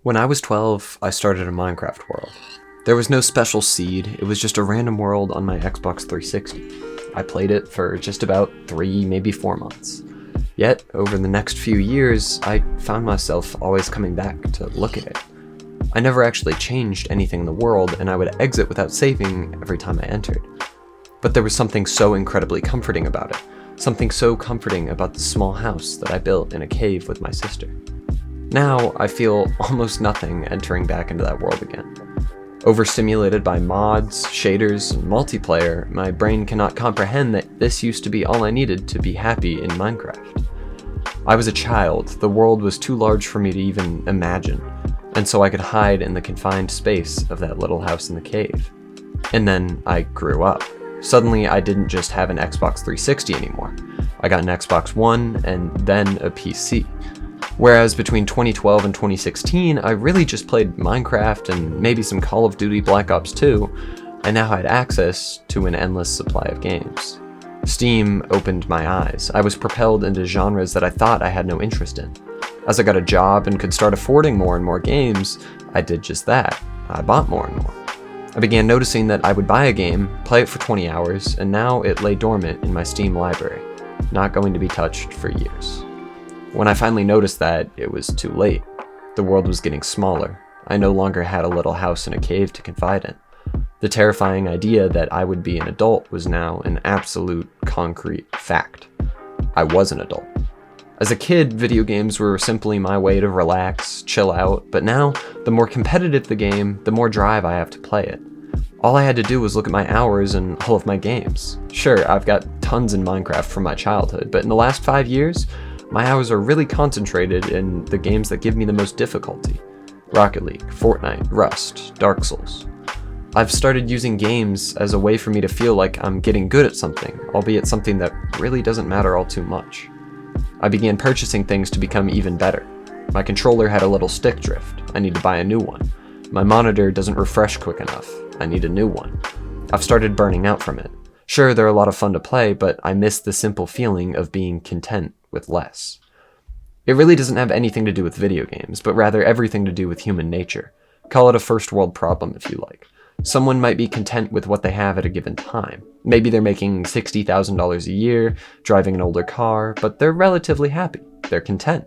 When I was 12, I started a Minecraft world. There was no special seed, it was just a random world on my Xbox 360. I played it for just about 3, maybe 4 months. Yet, over the next few years, I found myself always coming back to look at it. I never actually changed anything in the world, and I would exit without saving every time I entered. But there was something so incredibly comforting about it. Something so comforting about the small house that I built in a cave with my sister. Now, I feel almost nothing entering back into that world again. Overstimulated by mods, shaders, and multiplayer, my brain cannot comprehend that this used to be all I needed to be happy in Minecraft. I was a child, the world was too large for me to even imagine, and so I could hide in the confined space of that little house in the cave. And then I grew up. Suddenly, I didn't just have an Xbox 360 anymore. I got an Xbox One, and then a PC. Whereas between 2012 and 2016, I really just played Minecraft and maybe some Call of Duty Black Ops 2, I now had access to an endless supply of games. Steam opened my eyes. I was propelled into genres that I thought I had no interest in. As I got a job and could start affording more and more games, I did just that. I bought more and more. I began noticing that I would buy a game, play it for 20 hours, and now it lay dormant in my Steam library, not going to be touched for years. When I finally noticed that, it was too late. The world was getting smaller. I no longer had a little house in a cave to confide in. The terrifying idea that I would be an adult was now an absolute, concrete fact. I was an adult. As a kid, video games were simply my way to relax, chill out, but now, the more competitive the game, the more drive I have to play it. All I had to do was look at my hours and all of my games. Sure, I've got tons in Minecraft from my childhood, but in the last 5 years, my hours are really concentrated in the games that give me the most difficulty. Rocket League, Fortnite, Rust, Dark Souls. I've started using games as a way for me to feel like I'm getting good at something, albeit something that really doesn't matter all too much. I began purchasing things to become even better. My controller had a little stick drift. I need to buy a new one. My monitor doesn't refresh quick enough. I need a new one. I've started burning out from it. Sure, they're a lot of fun to play, but I miss the simple feeling of being content with less. It really doesn't have anything to do with video games, but rather everything to do with human nature. Call it a first world problem if you like. Someone might be content with what they have at a given time. Maybe they're making $60,000 a year, driving an older car, but they're relatively happy. They're content.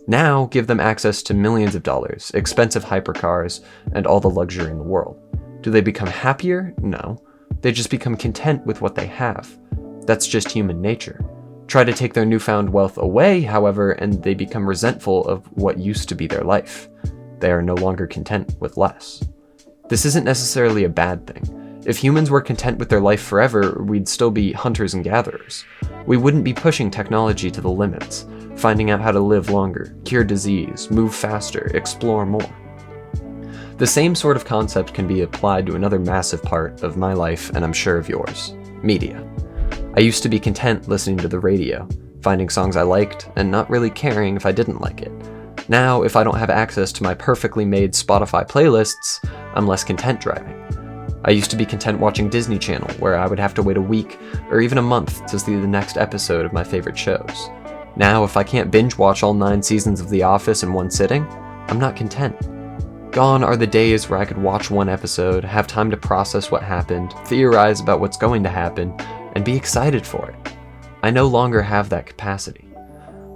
Now, give them access to millions of dollars, expensive hypercars, and all the luxury in the world. Do they become happier? No. They just become content with what they have. That's just human nature. Try to take their newfound wealth away, however, and they become resentful of what used to be their life. They are no longer content with less. This isn't necessarily a bad thing. If humans were content with their life forever, we'd still be hunters and gatherers. We wouldn't be pushing technology to the limits, finding out how to live longer, cure disease, move faster, explore more. The same sort of concept can be applied to another massive part of my life, and I'm sure of yours: media. I used to be content listening to the radio, finding songs I liked, and not really caring if I didn't like it. Now, if I don't have access to my perfectly made Spotify playlists, I'm less content driving. I used to be content watching Disney Channel, where I would have to wait a week or even a month to see the next episode of my favorite shows. Now, if I can't binge watch all 9 seasons of The Office in one sitting, I'm not content. Gone are the days where I could watch one episode, have time to process what happened, theorize about what's going to happen, and be excited for it. I no longer have that capacity.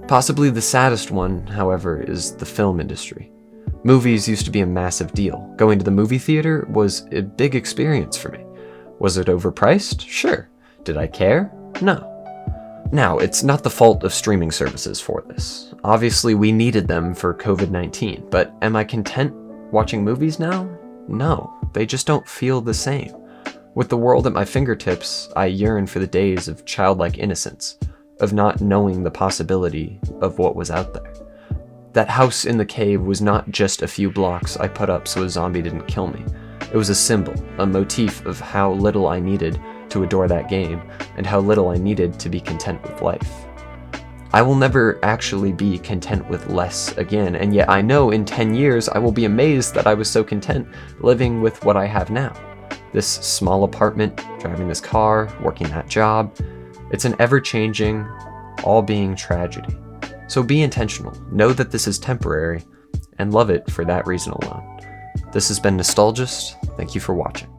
Possibly the saddest one, however, is the film industry. Movies used to be a massive deal. Going to the movie theater was a big experience for me. Was it overpriced? Sure. Did I care? No. Now, it's not the fault of streaming services for this. Obviously, we needed them for COVID-19, but am I content watching movies now? No, they just don't feel the same. With the world at my fingertips, I yearn for the days of childlike innocence, of not knowing the possibility of what was out there. That house in the cave was not just a few blocks I put up so a zombie didn't kill me. It was a symbol, a motif of how little I needed to adore that game, and how little I needed to be content with life. I will never actually be content with less again, and yet I know in 10 years I will be amazed that I was so content living with what I have now. This small apartment, driving this car, working that job. It's an ever-changing, all-being tragedy. So be intentional. Know that this is temporary, and love it for that reason alone. This has been Nostalgist. Thank you for watching.